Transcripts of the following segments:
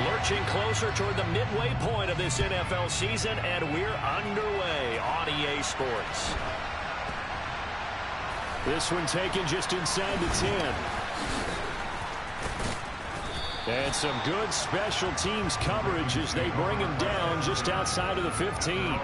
Lurching closer toward the midway point of this NFL season, and we're underway on EA Sports. This one taken just inside the 10. And some good special teams coverage as they bring him down just outside of the 15.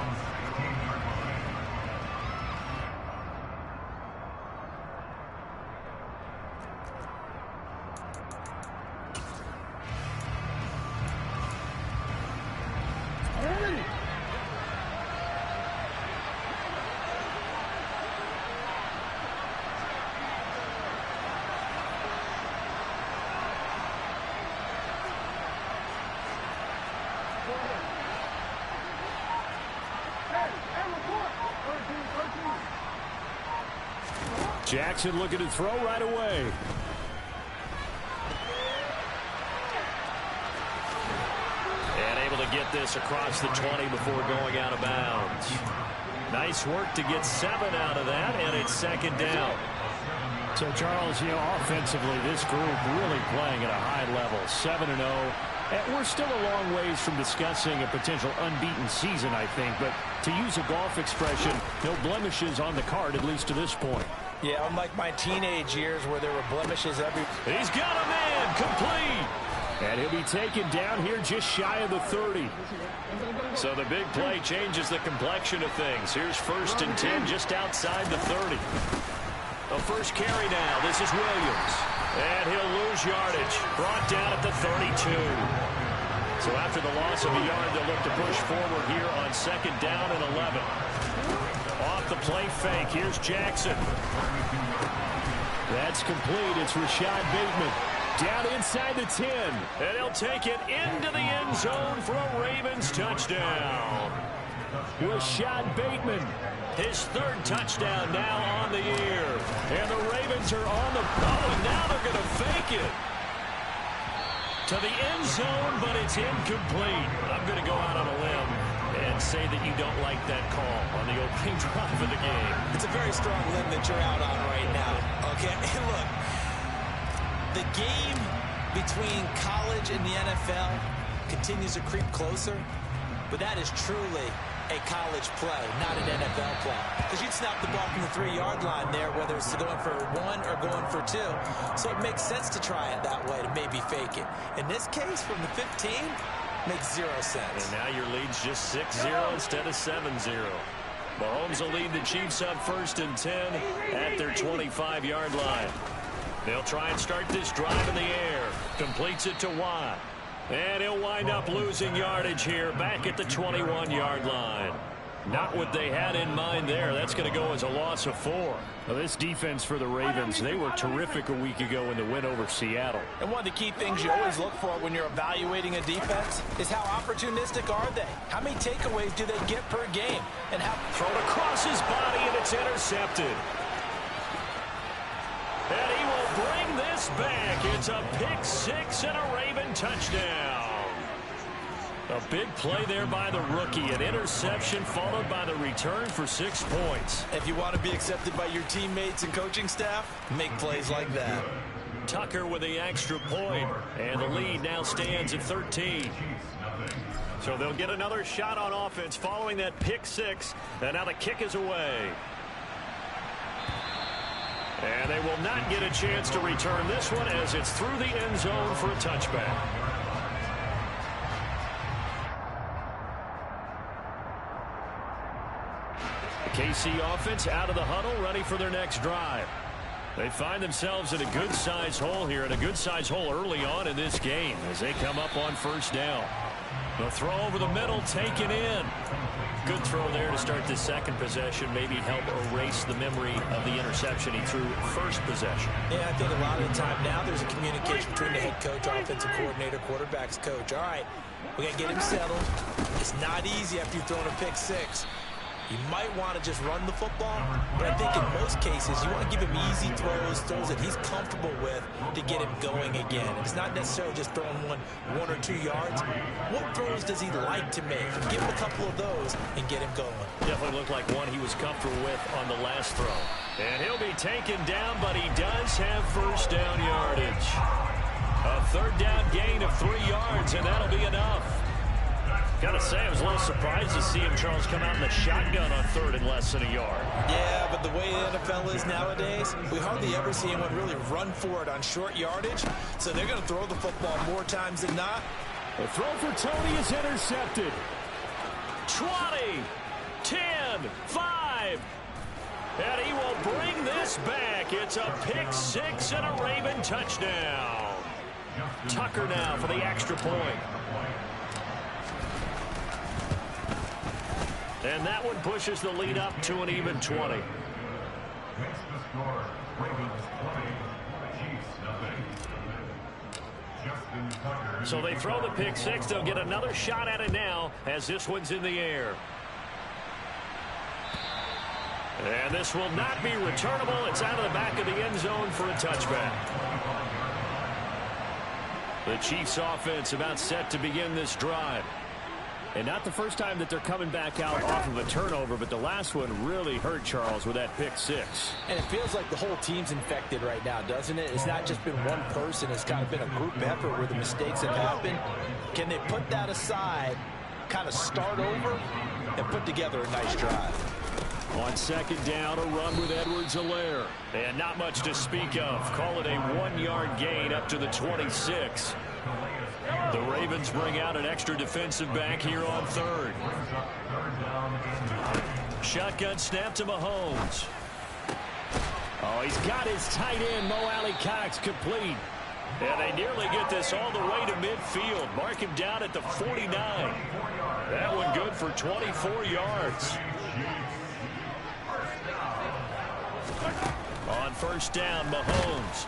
Jackson looking to throw right away. And able to get this across the 20 before going out of bounds. Nice work to get 7 out of that, and it's second down. So, Charles, offensively, this group really playing at a high level, 7-0. And we're still a long ways from discussing a potential unbeaten season, I think. But to use a golf expression, no blemishes on the card, at least to this point. Yeah, unlike my teenage years where there were blemishes every... He's got a man, complete. And he'll be taken down here just shy of the 30. So the big play changes the complexion of things. Here's 1st and 10 just outside the 30. The first carry now. This is Williams. And he'll lose yardage. Brought down at the 32. So after the loss of a yard, they'll look to push forward here on 2nd down and 11. Off the play fake. Here's Jackson. That's complete. It's Rashad Bateman. Down inside the 10. And he'll take it into the end zone for a Ravens touchdown. Rashad Bateman. His 3rd touchdown now on the year. And the Ravens are on the... Oh, and now they're going to fake it to the end zone, but it's incomplete. I'm going to go out on a limb and say that you don't like that call on the opening drive of the game. It's a very strong limb that you're out on right now. Okay, look, the game between college and the NFL continues to creep closer, but that is truly a college play, not an NFL play. Because you'd snap the ball from the 3-yard line there, whether it's going for 1 or going for 2. So it makes sense to try it that way, to maybe fake it. In this case, from the 15, makes 0 sense. And now your lead's just 6-0 instead of 7-0. Mahomes will lead the Chiefs up 1st and 10 at their 25-yard line. They'll try and start this drive in the air. Completes it to Watt. And he'll wind up losing yardage here back at the 21-yard line. Not what they had in mind there. That's going to go as a loss of 4. Well, this defense for the Ravens, they were terrific a week ago in the win over Seattle. And one of the key things you always look for when you're evaluating a defense is how opportunistic are they? How many takeaways do they get per game? And how... Thrown across his body, and it's intercepted. And he will bring this back. It's a pick 6 and a Raven touchdown. A big play there by the rookie. An interception followed by the return for 6 points. If you want to be accepted by your teammates and coaching staff, make plays like that. Tucker with the extra point, and the lead now stands at 13. So they'll get another shot on offense following that pick 6, and now the kick is away. And they will not get a chance to return this one as it's through the end zone for a touchback. The KC offense out of the huddle, ready for their next drive. They find themselves in a good-sized hole here, and a good-sized hole early on in this game as they come up on 1st down. The throw over the middle, taken in. Good throw there to start the 2nd possession, maybe help erase the memory of the interception he threw 1st possession. Yeah, I think a lot of the time now there's a communication between the head coach, offensive coordinator, quarterback's coach. All right, we got to get him settled. It's not easy after you've thrown a pick 6. You might want to just run the football, but I think in most cases you want to give him easy throws that he's comfortable with to get him going again. And it's not necessarily just throwing one or 2 yards. What throws does he like to make? And give him a couple of those and get him going. Definitely looked like one he was comfortable with on the last throw. And he'll be taken down, but he does have 1st down yardage. A third down gain of 3 yards, and that'll be enough. Got to say, I was a little surprised to see him, Charles, come out in the shotgun on 3rd and less than a yard. Yeah, but the way the NFL is nowadays, we hardly ever see anyone really run for it on short yardage. So they're going to throw the football more times than not. The throw for Tony is intercepted. 20, 10, 5. And he will bring this back. It's a pick 6 and a Raven touchdown. Tucker now for the extra point. And that one pushes the lead up to an even 20. So they throw the pick 6. They'll get another shot at it now as this one's in the air. And this will not be returnable. It's out of the back of the end zone for a touchback. The Chiefs offense about set to begin this drive. And not the first time that they're coming back out off of a turnover, but the last one really hurt, Charles, with that pick 6. And it feels like the whole team's infected right now, doesn't it? It's not just been one person. It's kind of been a group effort where the mistakes have happened. Can they put that aside, kind of start over, and put together a nice drive? On 2nd down, a run with Edwards-Helaire. And not much to speak of. Call it a 1-yard gain up to the 26. The Ravens bring out an extra defensive back here on 3rd. Shotgun snap to Mahomes. Oh, he's got his tight end, Mo Alley-Cox, complete. And they nearly get this all the way to midfield. Mark him down at the 49. That one good for 24 yards. On 1st down, Mahomes.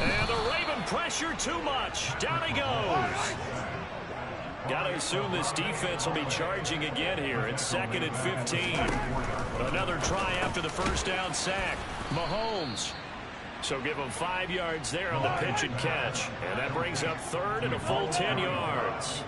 And the Raven pressure too much. Down he goes. Got to assume this defense will be charging again here. It's 2nd and 15. Another try after the 1st down sack. Mahomes. So give him 5 yards there on the pitch and catch. And that brings up 3rd and a full 10 yards.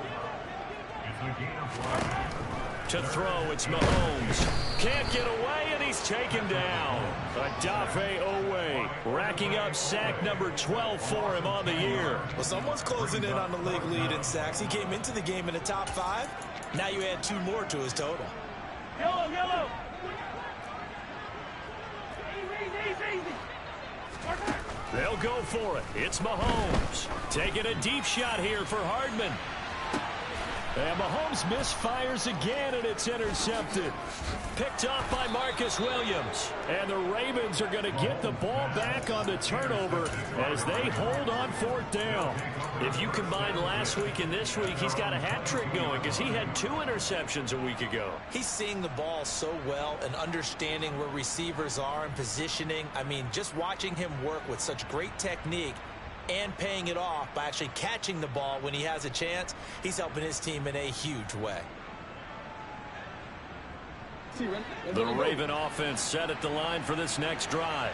To throw, it's Mahomes. Can't get away, and he's taken down. Odafe Oweh racking up sack number 12 for him on the year. Well, someone's closing in on the league lead in sacks. He came into the game in the top 5. Now you add 2 more to his total. Yellow. They'll go for it. It's Mahomes. Taking a deep shot here for Hardman. And Mahomes misfires again, and it's intercepted. Picked off by Marcus Williams. And the Ravens are going to get the ball back on the turnover as they hold on 4th down. If you combine last week and this week, he's got a hat trick going because he had 2 interceptions a week ago. He's seeing the ball so well and understanding where receivers are and positioning. I mean, just watching him work with such great technique and paying it off by actually catching the ball when he has a chance, he's helping his team in a huge way. The Raven offense set at the line for this next drive.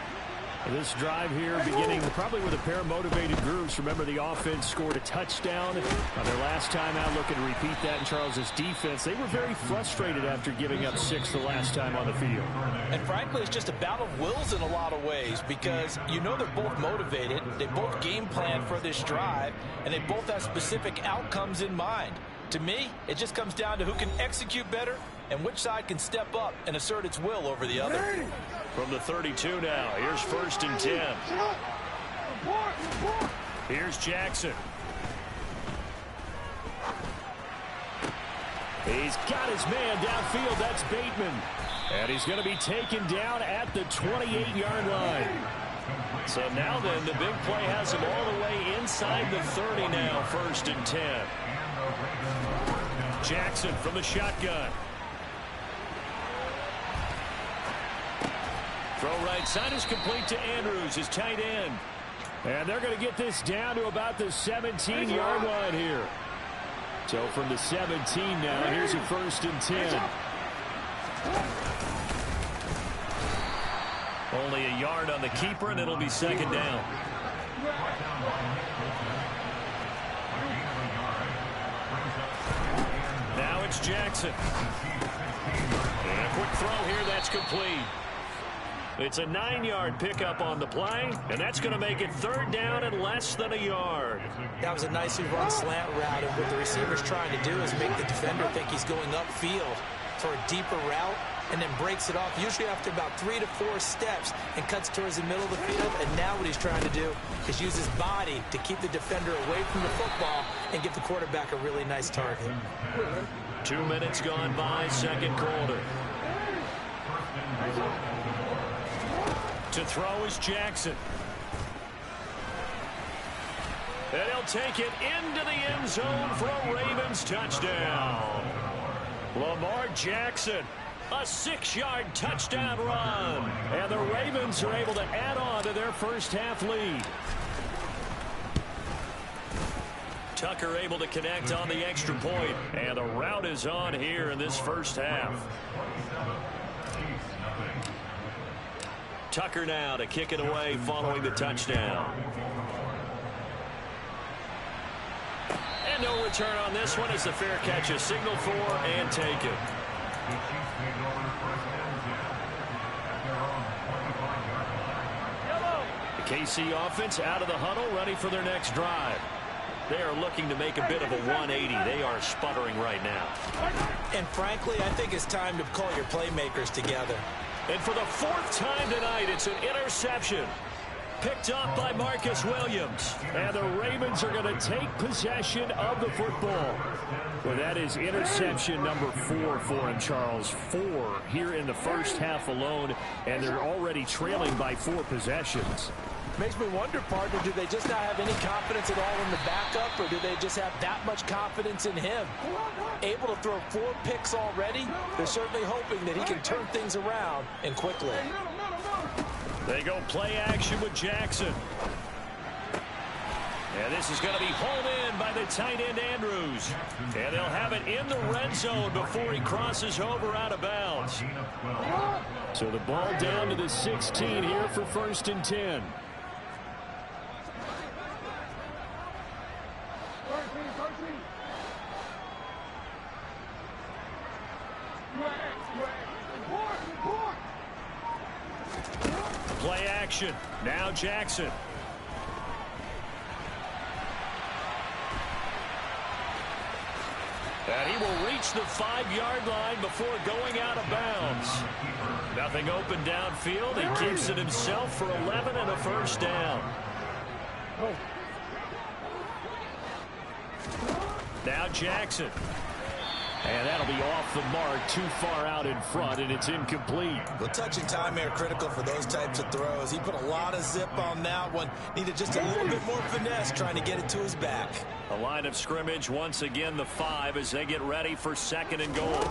This drive here beginning probably with a pair of motivated groups. Remember, the offense scored a touchdown on their last time out. Looking to repeat that in Charles's defense. They were very frustrated after giving up 6 the last time on the field. And frankly, it's just a battle of wills in a lot of ways because you know they're both motivated. They both game plan for this drive, and they both have specific outcomes in mind. To me, it just comes down to who can execute better and which side can step up and assert its will over the other. From the 32 now, here's 1st and 10. Here's Jackson. He's got his man downfield. That's Bateman. And he's going to be taken down at the 28-yard line. So now then, the big play has him all the way inside the 30 now, 1st and 10. Jackson from the shotgun. Throw right side is complete to Andrews, his tight end. And they're going to get this down to about the 17-yard line here. So from the 17 now, here's a 1st and 10. Only a yard on the keeper, and it'll be 2nd down. Now it's Jackson. And a quick throw here, that's complete. It's a 9-yard pickup on the play, and that's going to make it 3rd down and less than a yard. That was a nicely run slant route, and what the receiver's trying to do is make the defender think he's going upfield for a deeper route, and then breaks it off, usually after about 3 to 4 steps, and cuts towards the middle of the field. And now what he's trying to do is use his body to keep the defender away from the football and give the quarterback a really nice target. 2 minutes gone by, 2nd quarter. To throw is Jackson. And he'll take it into the end zone for a Ravens touchdown. Lamar Jackson, a 6-yard touchdown run. And the Ravens are able to add on to their first half lead. Tucker able to connect on the extra point. And the route is on here in this first half. Tucker now to kick it away following the touchdown. And no return on this one as the fair catch is signaled for and taken. The KC offense out of the huddle, ready for their next drive. They are looking to make a bit of a 180. They are sputtering right now. And frankly, I think it's time to call your playmakers together. And for the 4th time tonight, it's an interception. Picked up by Marcus Williams. And the Ravens are going to take possession of the football. Well, that is interception number 4 for him, Charles. 4 here in the first half alone, and they're already trailing by 4 possessions. Makes me wonder, partner, do they just not have any confidence at all in the backup, or do they just have that much confidence in him? Able to throw 4 picks already, they're certainly hoping that he can turn things around and quickly. They go play action with Jackson. And this is going to be hauled in by the tight end Andrews. And they'll have it in the red zone before he crosses over out of bounds. So the ball down to the 16 here for 1st and 10. Play action. Now Jackson. And he will reach the 5-yard line before going out of bounds. Nothing open downfield. He keeps it himself for 11 and a 1st down. Now Jackson. And that'll be off the mark, too far out in front, and it's incomplete. Well, touch and time are critical for those types of throws. He put a lot of zip on that one. Needed just a little bit more finesse trying to get it to his back. A line of scrimmage, once again the 5 as they get ready for 2nd and goal.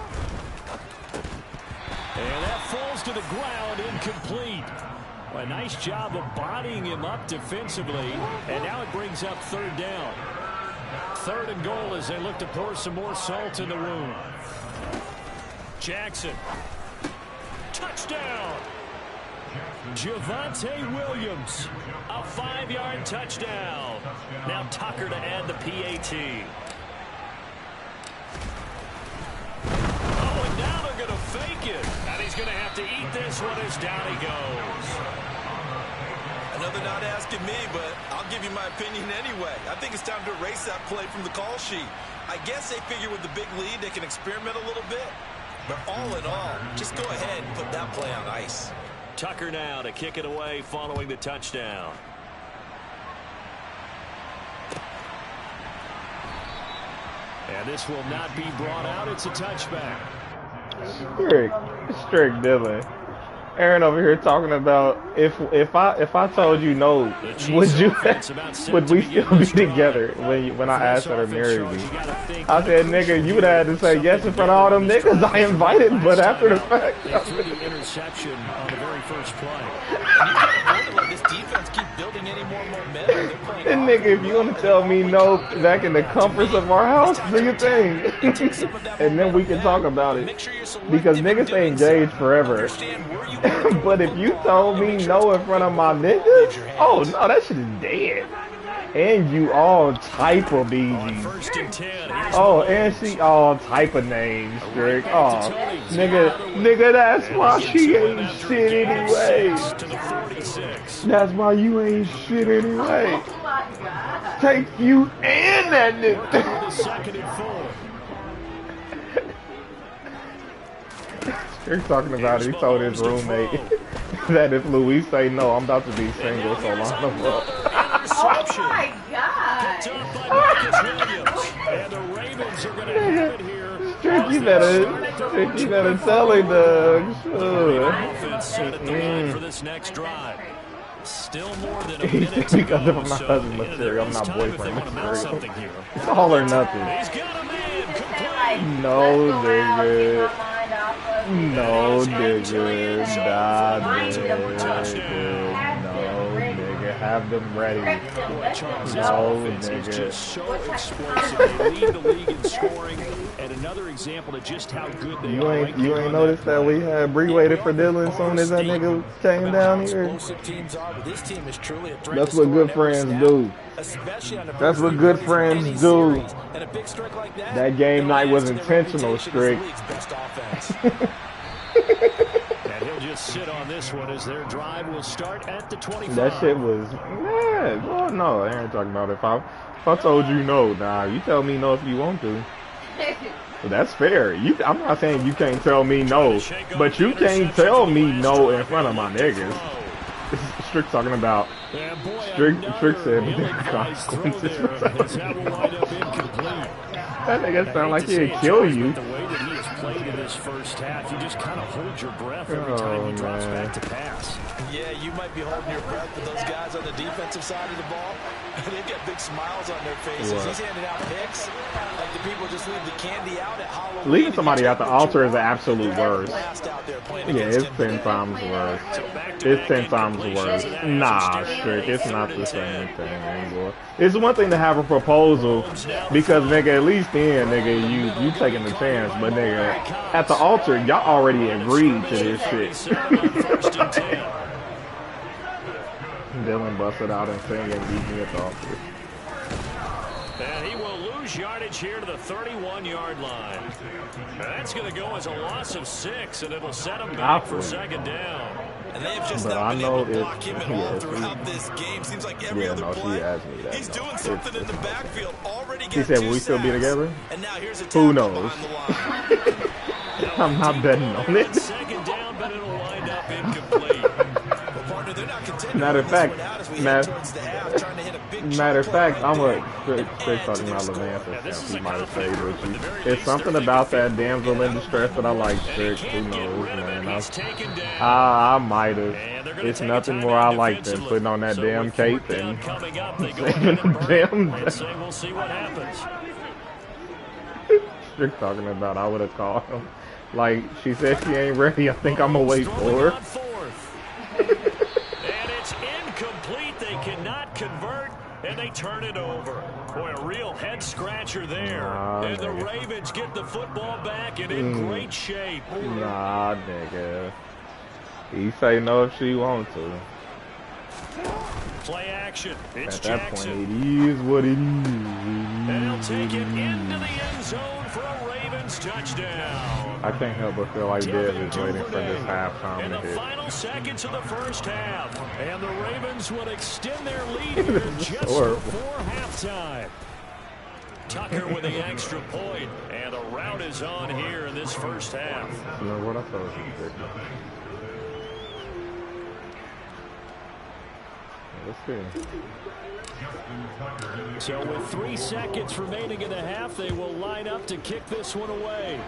And that falls to the ground, incomplete. Well, a nice job of bodying him up defensively, and now it brings up 3rd down. 3rd and goal as they look to pour some more salt in the wound. Jackson. Touchdown. Javonte Williams. A 5-yard touchdown. Now Tucker to add the PAT. Oh, and now they're going to fake it. And he's going to have to eat this one as down he goes. I know they're not asking me, but I'll give you my opinion anyway. I think it's time to erase that play from the call sheet. I guess they figure with the big lead they can experiment a little bit. But all in all, just go ahead and put that play on ice. Tucker now to kick it away following the touchdown. And this will not be brought out. It's a touchback. Strict Dylan. Aaron over here talking about if I told you no, would we still be together when I asked her to marry me? I said, nigga, you would have had to say yes in front of all them niggas I invited, but after the fact, they threw the interception on the very first play. This defense keep building any more momentum. And nigga, if you want to tell me no back in the comforts of our house, do your thing, and then we can talk about it because niggas stay engaged forever. But if you told me no in front of my niggas, oh no, that shit is dead. And you all type of BG. Oh, and she all type of names, Drake. Oh, nigga, that's why she ain't shit anyway. That's why you ain't shit anyway. Take you and that nigga. They're talking about it. He told his roommate that if Luis say no, I'm about to be single, so long the fuck. Oh my god! And the Ravens are going to have it here. Tricky better tell it, Doug. Offense set at the line for this next drive. Still more than a minute to Because go. if I'm not husband material, I'm not boyfriend material. Here. It's all or nothing. He's got a man complete. No, nigga. No, nigga. Nah, nigga. No, nigga. Have them ready. No, nigga. Just so explosive. They lead the league in scoring, and another example of just how good they are. You ain't noticed that we had Bree waited for Dylan as soon as that nigga came down here? That's what good friends do. That's what good friends do. That game night was intentional, Strick. And he'll just sit on this one as their drive will start at the 25. That shit was, yeah. Well, no, I ain't talking about it. If I told you no, nah, you tell me no if you want to. But that's fair. I'm not saying you can't tell me no, but you can't tell me no in front of my niggas. This is Strick talking about. Strick said consequences for saying no. That nigga sound like he'd kill you. The way that he has played in this first half, you just kind of hold your breath every time he drops back to pass. Yeah, you might be holding your breath with those guys on the defensive side of the ball. They've got big smiles on their faces. What? He's handing out picks like the people just leave the candy out at Halloween. Leaving somebody out the altar is the absolute worst. Yeah, it's 10 times worse. It's 10 times worse. Nah, Strick, it's not the same thing anymore. It's one thing to have a proposal because, nigga, at least then, nigga, you taking the chance. But, nigga, at the altar, y'all already agreed to this shit. Dylan busted out and sang and beat me at the altar. And he will lose yardage here to the 31-yard line. That's going to go as a loss of 6, and it'll set him back for second down. And they've just But not I been know able to block him at all yeah, throughout this game. Seems like every yeah, other no, play, she asked me that. he's No, doing something in the backfield. Already got He said, two will we still be sacks. together? And now here's a Who tackle knows? behind the line. I'm not betting on it. Second down, but it'll wind up incomplete. Partner, they're not contending Matter of to pull fact, this one out as we head towards the half, trying to hit a big Matter of chunk play fact, right I'm there. a Strick talking about Levance stuff. He might have stayed with you. It's something about that damsel in distress that I like, Strick. Who knows, man? I might have. It's nothing more I like than putting on that damn cape and saving the damn. We'll see what happens. Strick talking about I would have called him. Like, she said she ain't ready. I think I'm going to wait for her. And it's incomplete. They cannot convert, and they turn it over. Boy, a real head-scratcher there. And the Ravens get the football back and in great shape. Nah, nigga. He say no if she wants to. Play action. It's At that Jackson. point, it is what it is. And he'll take it into the end zone for a Ravens touchdown. I can't help but feel like Dev is waiting for this halftime In to the hit. final seconds of the first half, and the Ravens will extend their lead here just horrible. before halftime. Tucker with the extra point, and the rout is on here in this first half. You know what I told you, Vic? Let's see. So with 3 seconds remaining in the half, they will line up to kick this one away.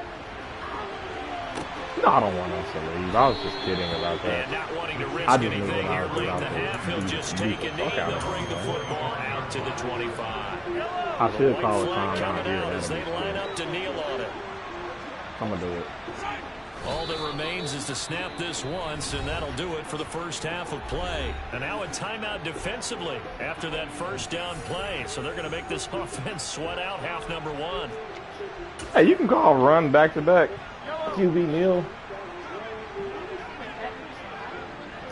No, I don't want us to leave. I was just kidding about that. And not wanting to risk I just knew anything that I here was late in about the to half, he'll just beat take a the knee. fuck out They'll of bring the him. football out to the 25. I should call a White flag timeout coming here. out as That'd they be line cool. up to kneel on it. I'm going to do it. All that remains is to snap this once, and that'll do it for the first half of play. And now a timeout defensively after that first down play. So they're going to make this offense sweat out half number 1. Hey, you can call run back to back. QB Neal.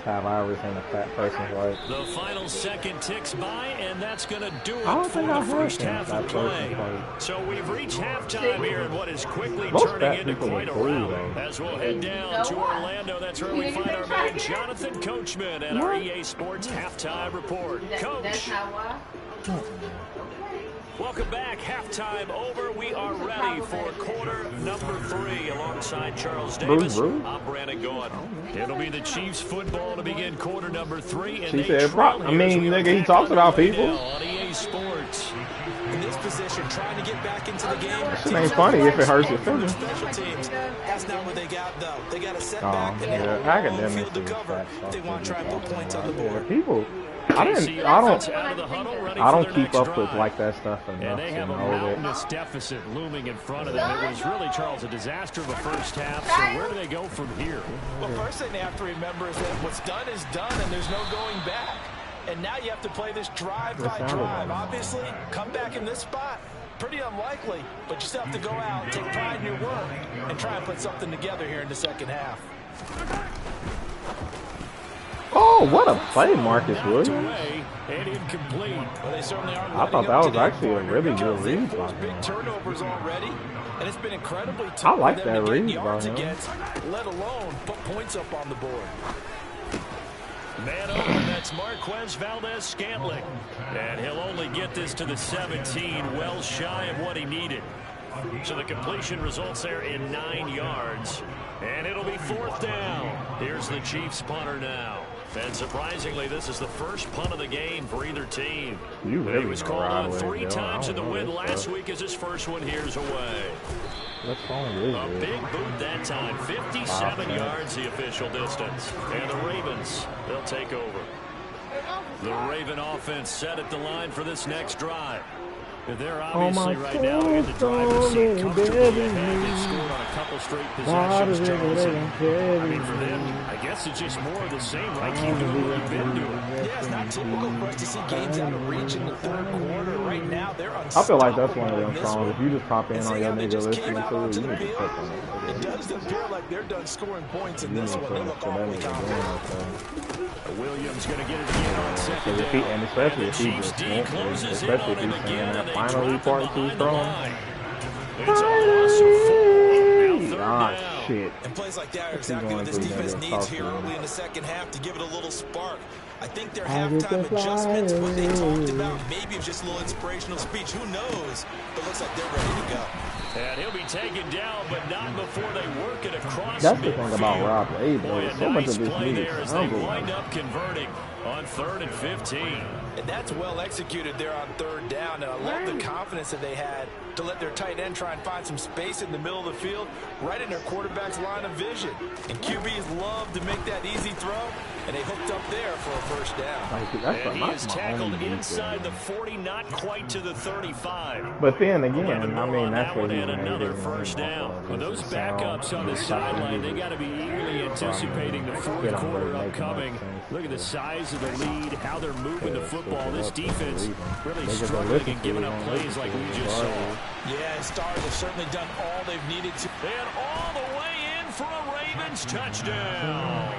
Pat Iverson, a fat person's life. The final second ticks by, and that's going to do I it don't for think the I've heard first him, half that of play. person's life. So we've reached halftime here in what is quickly Most turning fat into people quite a are cool, rout. though. As we'll head down to Orlando, that's where we find our man Jonathan Coachman and our EA Sports halftime report. Coach. That's not why. Welcome back. Halftime over. We are ready for quarter number 3 alongside Charles Davis. I'm Brandon Gaudin. It'll be the Chiefs football to begin quarter number 3. And He said, I mean, nigga, he talks about people. On EA Sports. In this position, trying to get back into the game. It ain't funny if it hurts your feelings. Special teams. That's not what they got, though. They got a setback and Yeah, they academics field to is cover. fat They want to try and put points on the Yeah, board. people. I don't keep up with like that stuff enough. And they have a mountainous deficit looming in front of them. It was really, Charles, a disaster of the first half. So where do they go from here? Well, first thing they have to remember is that what's done is done, and there's no going back. And now you have to play this drive by drive. Obviously, come back in this spot. Pretty unlikely, but you still have to go out and take pride in your work and try and put something together here in the second half. Oh, what a play, Marcus Williams. And incomplete. Well, they certainly are. I thought that was actually a really good read by Big him. turnovers already, and it's been incredibly tough. I like for them that to get read by yards him. against, let alone put points up on the board. Man open, that's Marquez Valdez-Scantling. And he'll only get this to the 17, well shy of what he needed. So the completion results there in 9 yards. And it'll be 4th down. Here's the Chiefs punter now. And surprisingly, this is the first punt of the game for either team. You really He was know called right on away, 3 Joe. times I in the don't know win this last stuff. week as his first one here's away. What song is A it? big boot that time, 57 yards the official distance. And the Ravens, they'll take over. The Raven offense set at the line for this next drive. They're obviously right now in the driver's seat, comfortably ahead. They've scored on a couple straight possessions, Charles. I mean, for them, I guess it's just more of the same, right? Keep doing what you've been doing. Yeah, it's not typical for us to see games out of reach in the third quarter. Right now, they're unstoppable. I feel like that's one of them songs. one. If you just pop in And on see your how they nigga just listening came out to it, onto you the need to field? click on it. It does appear like they're done scoring points in You this need one. to They look so that awfully nigga confident. doing okay. Williams going to get it again on second If he, down. and especially And if the he Chiefs just D won't, closes in especially on if him he's saying again, that and they final drop him report too behind the strong. line. It's a loss of 4. Now 3rd Ah, down. shit. And plays like that are exactly what this defense needs here early in the second half to give it a little spark. I think their halftime adjustments, what they talked about, maybe it's just a little inspirational speech. Who knows? But looks like they're ready to go. And he'll be taken down, but not before they work it across That's the thing about midfield. Rob Wade, though. Boy, a So much nice of this play league there is as they humble. wind up converting on 3rd and 15. And that's well executed there on 3rd down. And I love the confidence that they had to let their tight end try and find some space in the middle of the field, right in their quarterback's line of vision. And QBs love to make that easy throw, and they hooked up there for a first down. Like, that's And he not is my tackled only inside the defense. 40, not quite to the 35. But then again, 11 I more mean, on that's that what one he's and made another his first money down. off of. With those It's the sound, backups on the it's sideline, they music. got to be eagerly anticipating the fourth They don't quarter really make upcoming. much sense. Look at the size of the lead, how they're moving the football. This defense really They just don't struggling listen and to giving it, up don't plays listen like to we it, just saw. regardless. Yeah, and Stars have certainly done all they've needed to. And all the way in for a Ravens touchdown.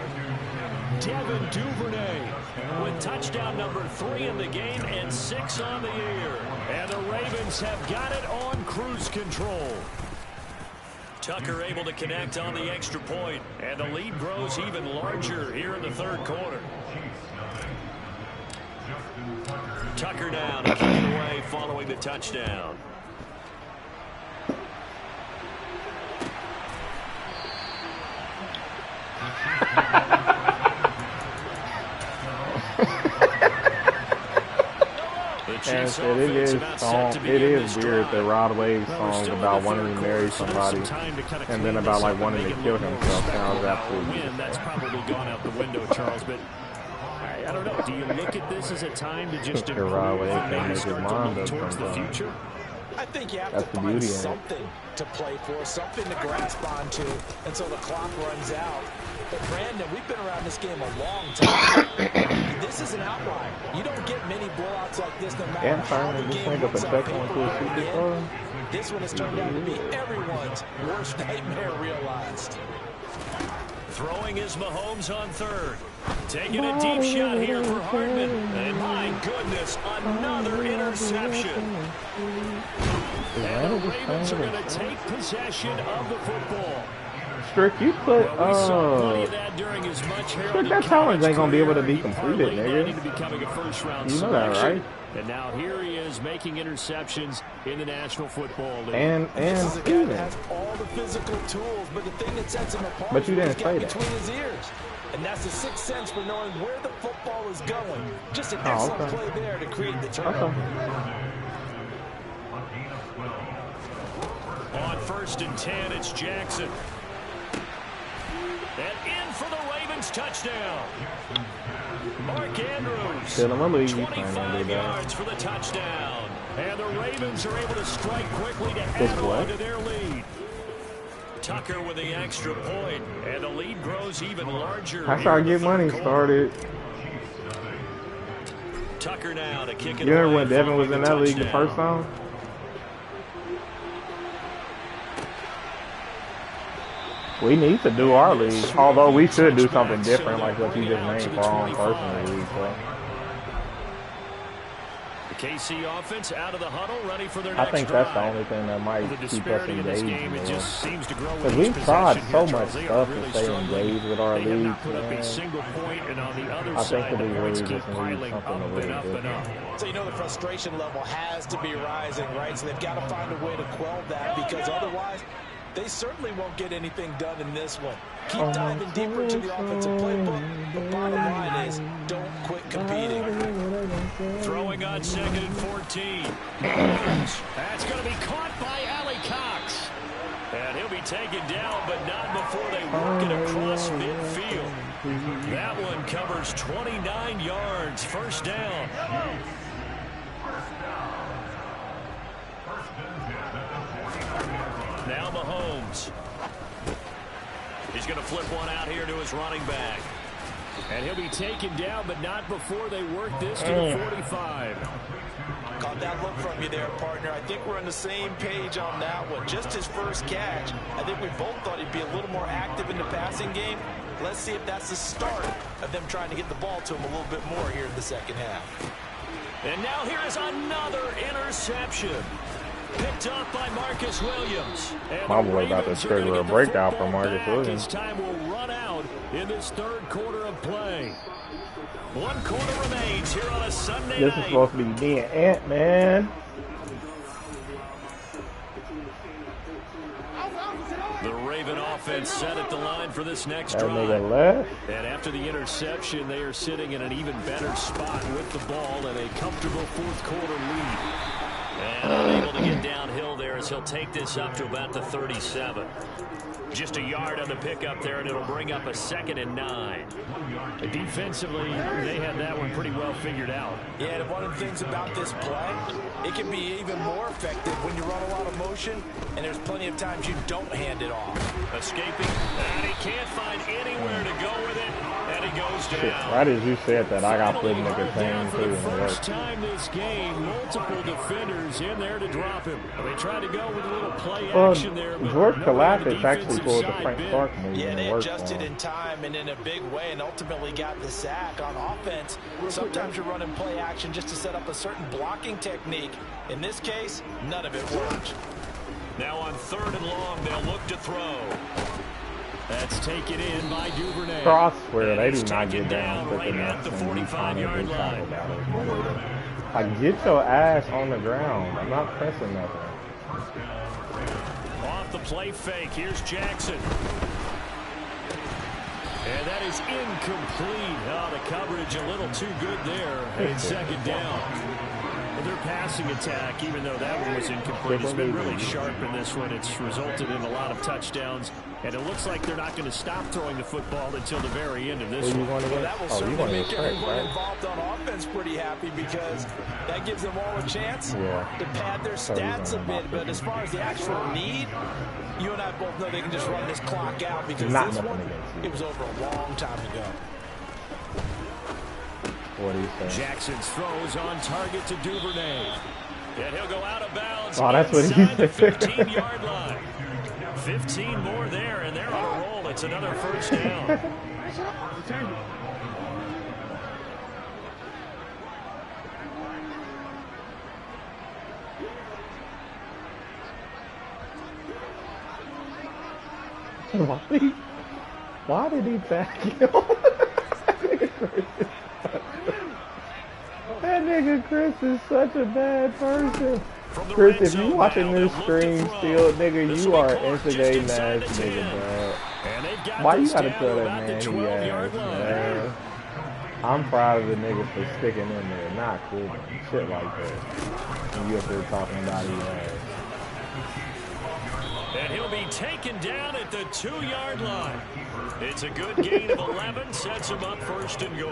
Devin Duvernay with touchdown number 3 in the game and 6 on the year. And the Ravens have got it on cruise control. Tucker able to connect on the extra point, and the lead grows even larger here in the 3rd quarter. Tucker now to kick it away following the touchdown. And it is weird that Rod Wave's song about wanting to marry somebody and then about like wanting to kill himself sounds absolutely win. That's probably gone out the window, Charles. But I don't know. Do you look at this as a time to just improve Rod Wave and can't maybe make his start to mind look up towards the sometimes. future? I think you have That's to the find beauty in it. something to play for, something to grasp onto until the clock runs out. But Brandon, we've been around this game a long time. This is an outlier. You don't get many blowouts like this no matter And how turning the this game thing up looks and on check on paper to a at the secret end. floor. This one has turned out to be everyone's worst nightmare realized. Throwing is Mahomes on 3rd. Taking a deep shot here for Hardman. And my goodness, another interception. And the Ravens are going to take possession of the football. Strick, you put, Strick, that challenge ain't going to be able to be completed, nigga. You know that, right? And now here he is making interceptions in the National Football League. And this is a guy that has all the physical tools, but the thing that sets him apart but you didn't say that. Between his ears. And that's the sixth sense for knowing where the football is going. Just an excellent play there to create the turnover. On 1st and 10, it's Jackson. And in for the Ravens touchdown. Mark Andrews, 25 yards for the touchdown. And the Ravens are able to strike quickly to add on to their lead. Tucker with the extra point, and the lead grows even larger. That's how I get money started. Tucker now to kick it. You remember when Devin was in that league the first time? We need to do our league, although we should do something different like what you just named for our own personal league. So. The KC offense out of the huddle, ready for their next I think drive. that's the only thing that might keep us engaged. Because we've tried so much stuff to stay engaged with our league. I think it'll be really just need something a little different. So you know the frustration level has to be rising, right? So they've got to find a way to quell that, because otherwise they certainly won't get anything done in this one. Keep diving deeper into the offensive playbook. The bottom line is don't quit competing. Throwing on 2nd and 14. That's going to be caught by Ali Cox. And he'll be taken down, but not before they work it across midfield. That one covers 29 yards. First down. Now Mahomes. He's going to flip one out here to his running back. And he'll be taken down, but not before they work this to the 45. Caught that look from you there, partner. I think we're on the same page on that one. Just his first catch. I think we both thought he'd be a little more active in the passing game. Let's see if that's the start of them trying to get the ball to him a little bit more here in the second half. And now here is another interception. Picked up by Marcus Williams. My boy about to trigger a breakout for Marcus Williams. His time will run out in this third quarter of play. 1 quarter remains here on a Sunday night. This is supposed to be me and Ant, man. The Raven offense set at the line for this next drive. And after the interception, they are sitting in an even better spot with the ball and a comfortable fourth quarter lead. And unable to get downhill there as he'll take this up to about the 37. Just a yard on the pickup there, and it'll bring up a 2nd and 9. Defensively, they had that one pretty well figured out. Yeah, and one of the things about this play, it can be even more effective when you run a lot of motion, and there's plenty of times you don't hand it off. Escaping, and he can't find anywhere to go with it, and he goes down. Right as you said that, I got put in the contain for the first time this game, multiple defenders in there to drop him. They tried to go with a little play action there. George Kalafis actually pulled the Frank Clark move. Yeah, they adjusted in time and in a big way and ultimately got the sack on offense. Sometimes you're running play action just to set up a certain blocking technique. In this case, none of it worked. Now on 3rd and long, they'll look to throw. That's taken in by Duvernay. So I swear, they do not get down quick right enough. at the 45-yard line. Like, get your ass on the ground. I'm not pressing nothing. Off the play fake, here's Jackson. And that is incomplete. Oh, the coverage a little too good there. And 2nd down. Their passing attack, even though that one was incomplete, has been really sharp in this one. It's resulted in a lot of touchdowns, and it looks like they're not going to stop throwing the football until the very end of this one. Well, that will certainly make everyone involved on offense pretty happy, because that gives them all a chance to pad their stats a bit. But as far as the actual need, you and I both know they can just run this clock out, because this one, it was over a long time ago. What do you think? Jackson's throws on target to Duvernay. And he'll go out of bounds. Oh, that's what he said. The 15-yard line. 15 more there, and they're on a roll. It's another first down. Why did he tag him? That nigga Chris is such a bad person. Chris, if you watching this stream still, nigga, you are instigating ass nigga, bro. Why you gotta tell that man he ass, man? I'm proud of the nigga for sticking in there, not cool, shit like that. And you up there talking about his ass. And he'll be taken down at the 2-yard line. It's a good gain of 11, sets him up 1st and goal.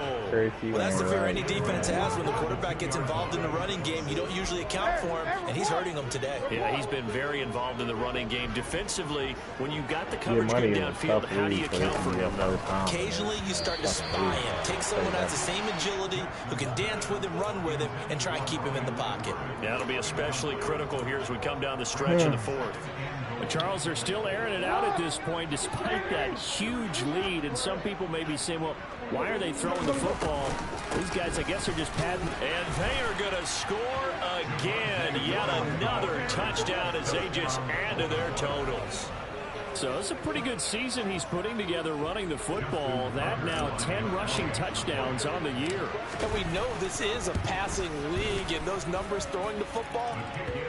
Well, that's the fear any defense has when the quarterback gets involved in the running game. You don't usually account for him, and he's hurting them today. Yeah, he's been very involved in the running game. Defensively, when you've got the coverage good downfield, how do you account for him, though? Occasionally, you start to spy him. Take someone who has the same agility, who can dance with him, run with him, and try and keep him in the pocket. Yeah, that'll be especially critical here as we come down the stretch in the 4th. But Charles, they're still airing it out at this point despite that huge lead. And some people may be saying, well, why are they throwing the football? These guys, I guess, are just padding. And they are going to score again. Yet another touchdown as they just add to their totals. So it's a pretty good season he's putting together running the football. That now 10 rushing touchdowns on the year. And we know this is a passing league, and those numbers throwing the football,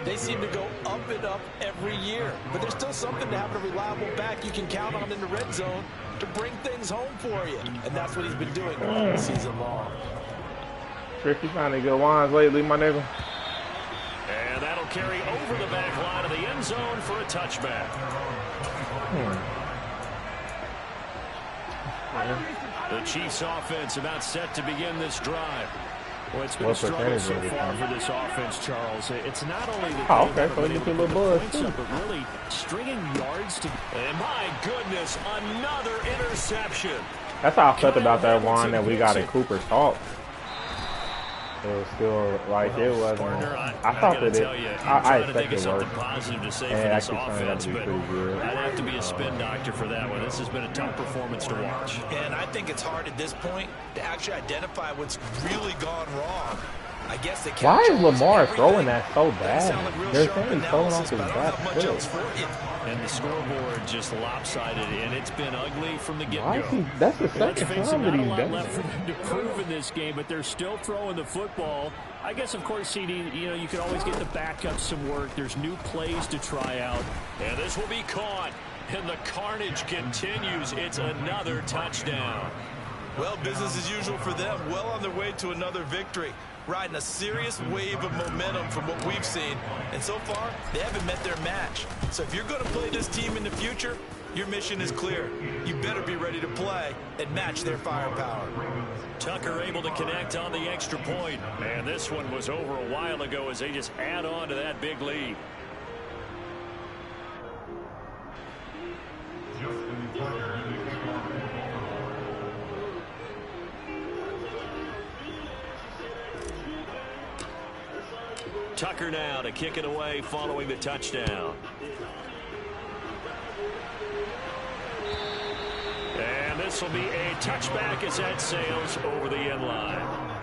they seem to go up and up every year. But there's still something to have a reliable back you can count on in the red zone to bring things home for you. And that's what he's been doing all season long. Tricky finding good lines lately, my nigga. And that'll carry over the back line of the end zone for a touchback. The Chiefs offense about set to begin this drive. Well, it's been a struggle so far for this offense, Charles. It's not only the so you get your little buzz too, but really stringing yards to. And my goodness, another interception. That's how I felt about that one that we got at Cooper's Talk. It was still like it wasn't. I thought that I expected worse. Positive to say and for this offense, but I'd have to be a spin doctor for that one. This has been a tough performance to watch. And I think it's hard at this point to actually identify what's really gone wrong. I guess they Why is Lamar throwing that so bad? They're saying he's throwing off his back foot. And the scoreboard just lopsided, and it's been ugly from the get-go. That's the second time that he's done it. Left for them to prove in this game, but they're still throwing the football. I guess, of course, CD, you can always get the backups some work. There's new plays to try out. And this will be caught, and the carnage continues. It's another touchdown. Well, business as usual for them. Well on their way to another victory. Riding a serious wave of momentum from what we've seen. And so far, they haven't met their match. So if you're going to play this team in the future, your mission is clear. You better be ready to play and match their firepower. Tucker able to connect on the extra point. And this one was over a while ago as they just add on to that big lead. Tucker now to kick it away following the touchdown. And this will be a touchback as that sails over the end line.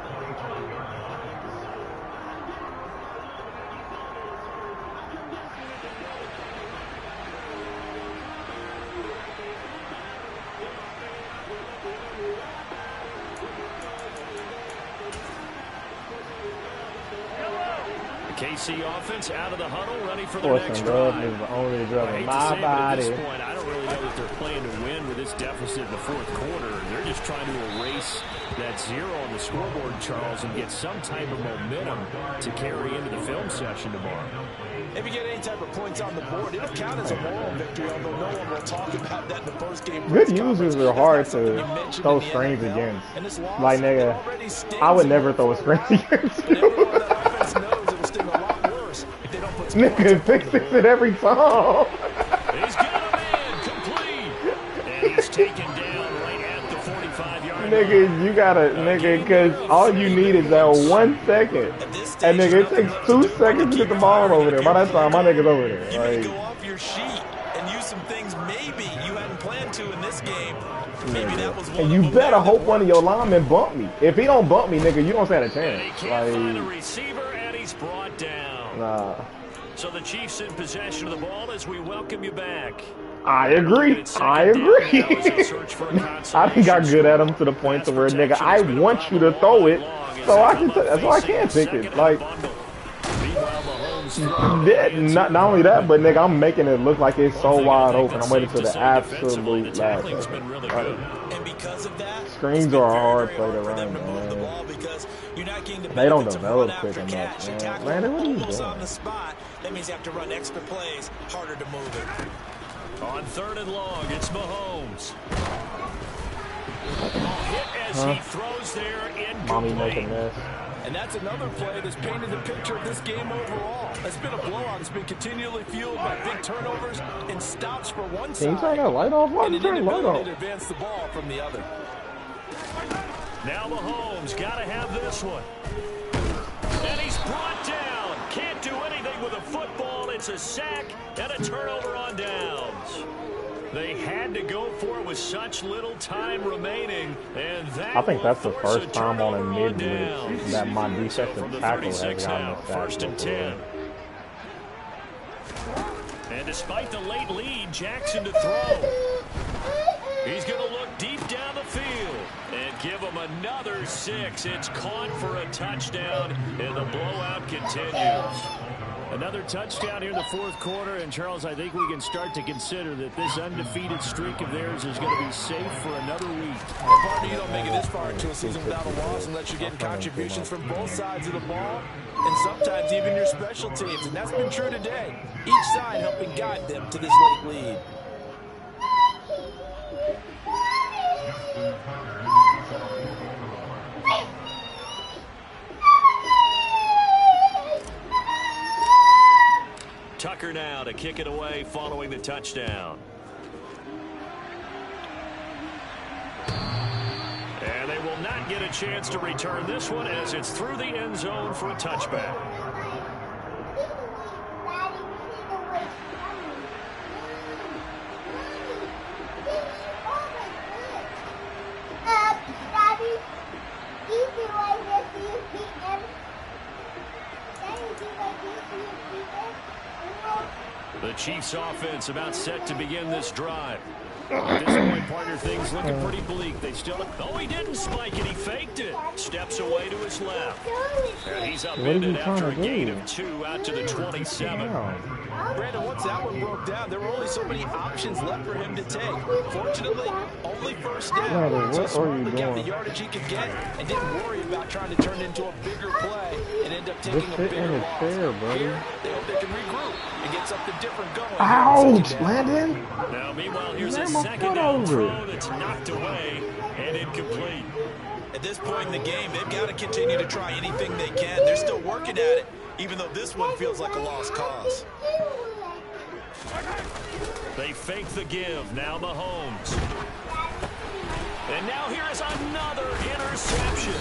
KC offense out of the huddle, ready for their next drive. Is the only drug in my body. At this point, I don't really know that they're playing to win with this deficit in the 4th quarter. They're just trying to erase that 0 on the scoreboard, Charles, and get some type of momentum to carry into the film session tomorrow. If you get any type of points on the board, it'll count as a moral victory, although no one will talk about that in the post-game. Good users are hard to throw strings against. Like, nigga, I would never throw a string against you. Nigga, fix it every time. He's got a man complete. And he's taken down right at the 45-yard line. Nigga, you gotta, nigga, because all you need is that 1 second. And nigga, it takes 2 seconds to get the ball over there. By that time, my nigga's over there. You may go off your sheet and use some things maybe you hadn't planned to in this game. Maybe that was one. And you better hope one of your linemen bump me. If he don't bump me, nigga, you don't stand a chance. And he can't find a receiver, and he's brought down. Nah. So the Chiefs in possession of the ball as we welcome you back. I agree. I agree. I think I good at them to the point to where, nigga, I want you to throw it, so I can. So I can pick it. Like, not only that, but nigga, I'm making it look like it's so wide open. I'm waiting for the absolute last. And because of that, screens are a hard play to run, man. They don't develop quick enough, man. Landon, what are you doing? On the spot, that means you have to run extra plays, harder to move it. On 3rd and long, it's Mahomes. Hit as he throws there incomplete. Mommy making this. And that's another play that's painted the picture of this game overall. It's been a blowout. It's been continually fueled by big turnovers and stops for one side. Can you turn that light off? Why and you an turn the light inability off? to advance the ball from the other. Now Mahomes got to have this one. And he's brought down. Can't do anything with a football. It's a sack and a turnover on downs. They had to go for it with such little time remaining, and that I think that's the first time on a mid mid-blitz that my defensive tackle has gotten now. a sack 1st and 10. And despite the late lead, Jackson to throw. He's going to look deep down the field and give him another 6. It's caught for a touchdown, and the blowout continues. Another touchdown here in the 4th quarter, and Charles, I think we can start to consider that this undefeated streak of theirs is going to be safe for another week. Partner, you don't make it this far into a season without a loss unless you're getting contributions from both sides of the ball and sometimes even your special teams, and that's been true today. Each side helping guide them to this late lead. Tucker now to kick it away following the touchdown. And they will not get a chance to return this one as it's through the end zone for a touchback. The Chiefs offense about set to begin this drive. At this point, partner, things looking pretty bleak. They still... Oh, he didn't spike it. He faked it. Steps away to his left. And he's upended after a gain of 2 out to the 27. Brandon, once that one broke down, there were only so many options left for him to take. Fortunately, only first down. Brandon, what are you got the doing? yardage he could get and didn't worry about trying to turn it into a bigger play and end up taking a bigger loss. Chair, buddy. Here, they hope they can regroup and get something different going. Ouch, Landon! Now, meanwhile, here's a second down throw that's knocked away and incomplete. At this point in the game, they've got to continue to try anything they can. They're still working at it, even though this one feels like a lost cause. They fake the give. Now Mahomes. And now here is another interception.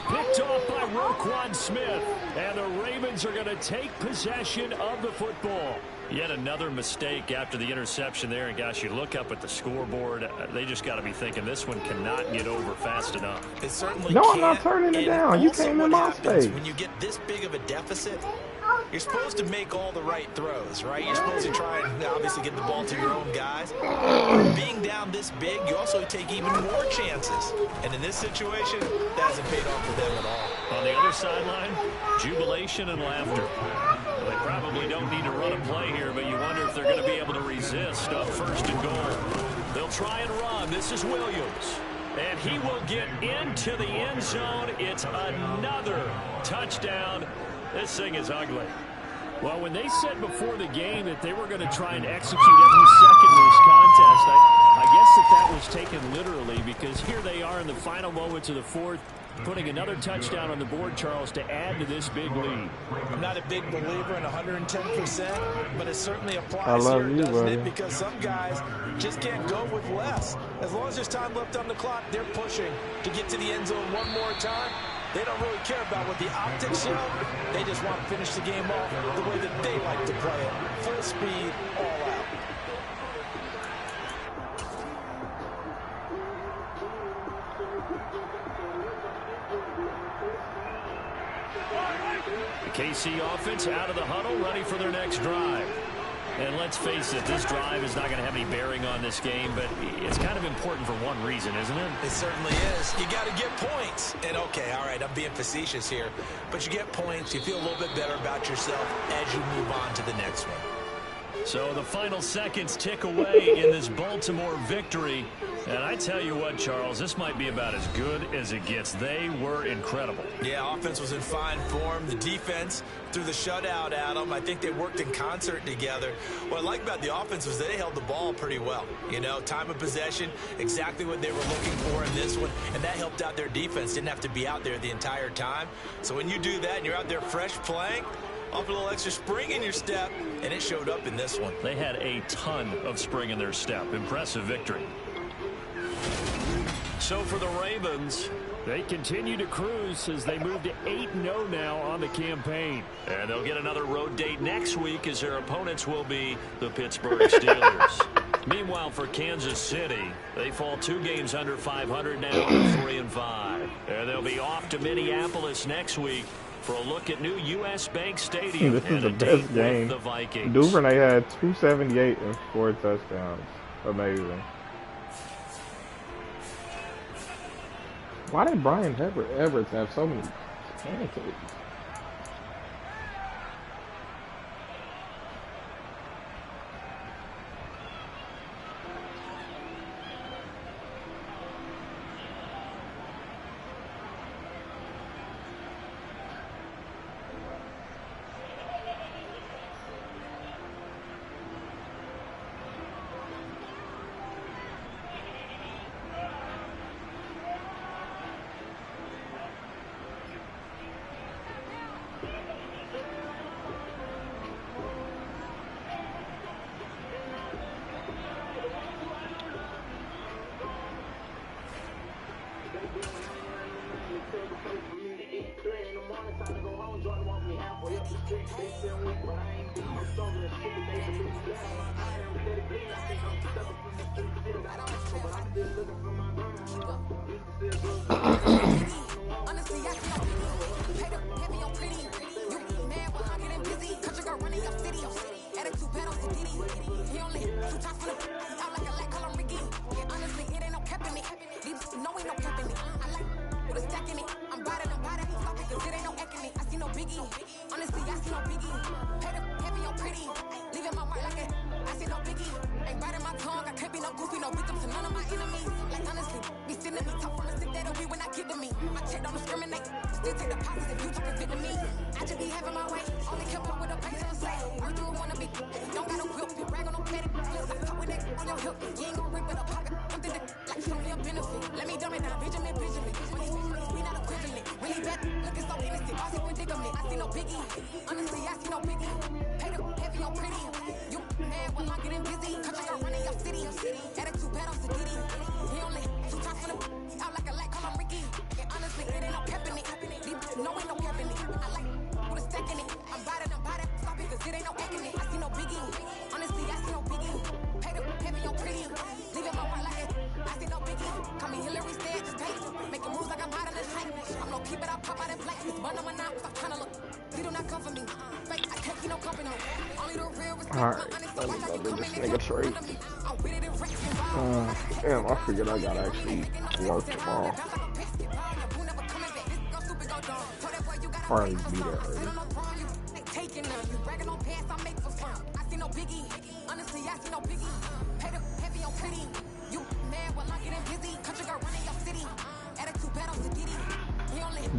Picked off by Roquan Smith. And the Ravens are going to take possession of the football. Yet another mistake after the interception there. And, gosh, you look up at the scoreboard. They just got to be thinking this one cannot get over fast enough. It certainly No, can't. I'm not turning it down. You came in my space. When you get this big of a deficit, you're supposed to make all the right throws, right? You're supposed to try and obviously get the ball to your own guys. Being down this big, you also take even more chances. And in this situation, that hasn't paid off for them at all. On the other sideline, jubilation and laughter. They probably don't need to run a play here, but you wonder if they're going to be able to resist on 1st and goal. They'll try and run. This is Williams. And he will get into the end zone. It's another touchdown. This thing is ugly. Well, when they said before the game that they were going to try and execute every second of this contest, I guess that was taken literally, because here they are in the final moments of the 4th, putting another touchdown on the board, Charles, to add to this big lead. I'm not a big believer in 110%, but it certainly I applies love here, you, doesn't buddy. it? Because some guys just can't go with less. As long as there's time left on the clock, they're pushing to get to the end zone one more time. They don't really care about what the optics show. They just want to finish the game off the way that they like to play it. Full speed, all out. The KC offense out of the huddle, ready for their next drive. And let's face it, this drive is not going to have any bearing on this game, but it's kind of important for one reason, isn't it? It certainly is. You got to get points. And, okay, all right, I'm being facetious here. But you get points, you feel a little bit better about yourself as you move on to the next one. So the final seconds tick away in this Baltimore victory. And I tell you what, Charles, this might be about as good as it gets. They were incredible. Yeah, offense was in fine form. The defense threw the shutout at them. I think they worked in concert together. What I like about the offense was they held the ball pretty well. You know, time of possession, exactly what they were looking for in this one. And that helped out their defense. Didn't have to be out there the entire time. So when you do that and you're out there fresh playing, off a little extra spring in your step, and it showed up in this one. They had a ton of spring in their step. Impressive victory. So for the Ravens, they continue to cruise as they move to 8-0 now on the campaign. And they'll get another road date next week as their opponents will be the Pittsburgh Steelers. Meanwhile, for Kansas City, they fall 2 games under 500 now to 3-5. And they'll be off to Minneapolis next week for a look at new U.S. Bank Stadium. This is the best game. The Vikings. Duvernay had 278 and 4 touchdowns. Amazing. Why did Brian Everett have so many pancakes? Alright, let me go do this nigga trade. Damn, I figured I gotta actually work tomorrow. Probably be there early.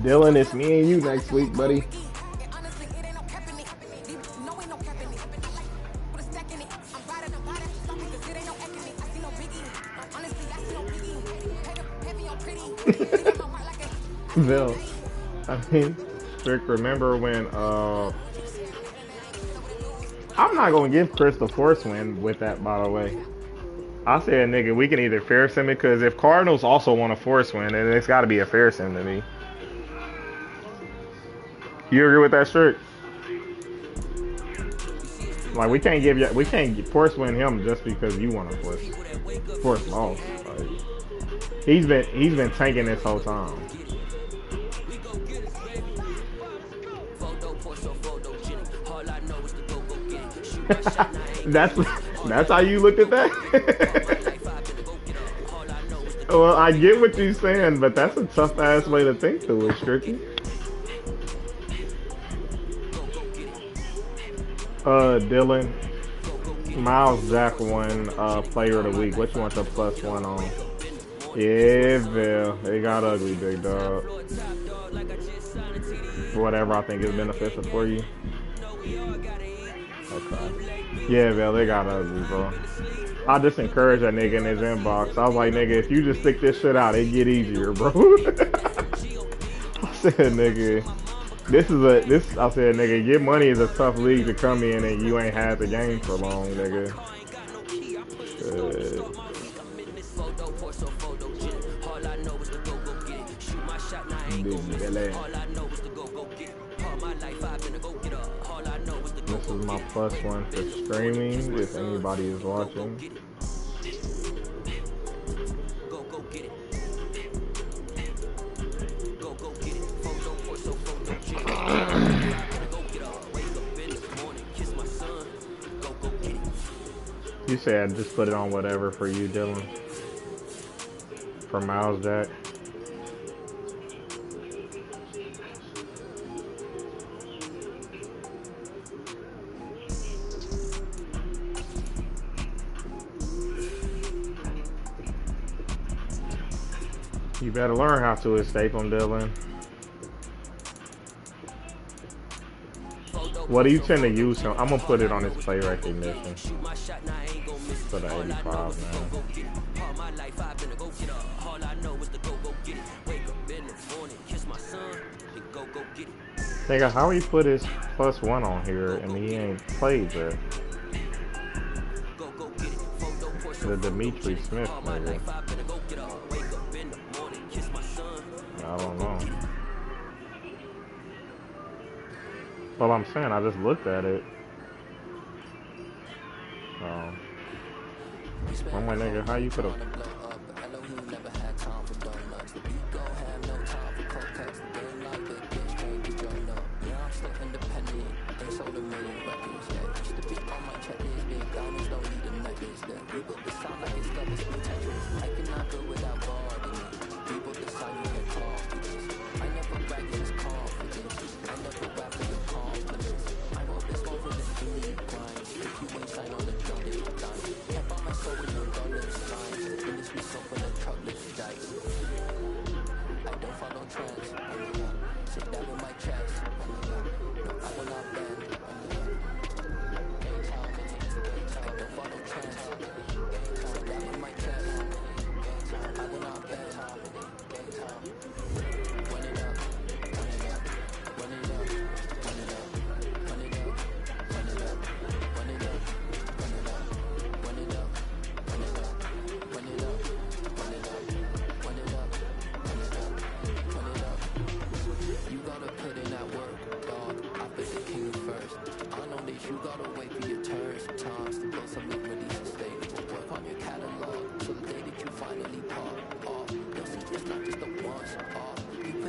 Dylan, it's me and you next week, buddy. Bill, I mean, Rick, remember when, I'm not going to give Chris the force win with that, by the way. I said, nigga, we can either fair sim it, because if Cardinals also want a force win, then it's got to be a fair sim to me. You agree with that, Strick? Like, we can't force win him just because you want to force loss. Like, he's been tanking this whole time. That's how you looked at that? Well, I get what you're saying, but that's a tough ass way to think to it, Stricky. Dylan, Miles Jack won Player of the Week. What you want the +1 on? Yeah, Bill. It got ugly, big dog. Whatever I think is beneficial for you. Okay. Yeah, Bill, they got ugly, bro. I just encouraged that nigga in his inbox. I was like, nigga, if you just stick this shit out, it get easier, bro. I said, nigga, I said, nigga, get money is a tough league to come in and you ain't had the game for long, nigga. This is my +1 for streaming, if anybody is watching. You said just put it on whatever for you, Dylan. For Miles Jack. You better learn how to escape them, Dylan. What do you tend to use him? I'm gonna put it on his play recognition. For the 85, man. Nigga, how he put his +1 on here and he ain't played yet? The Demetri Smith, nigga. I don't know. Well, I'm saying, I just looked at it. I'm like, nigga, how you could've... You gotta wait for your turn sometimes to blow something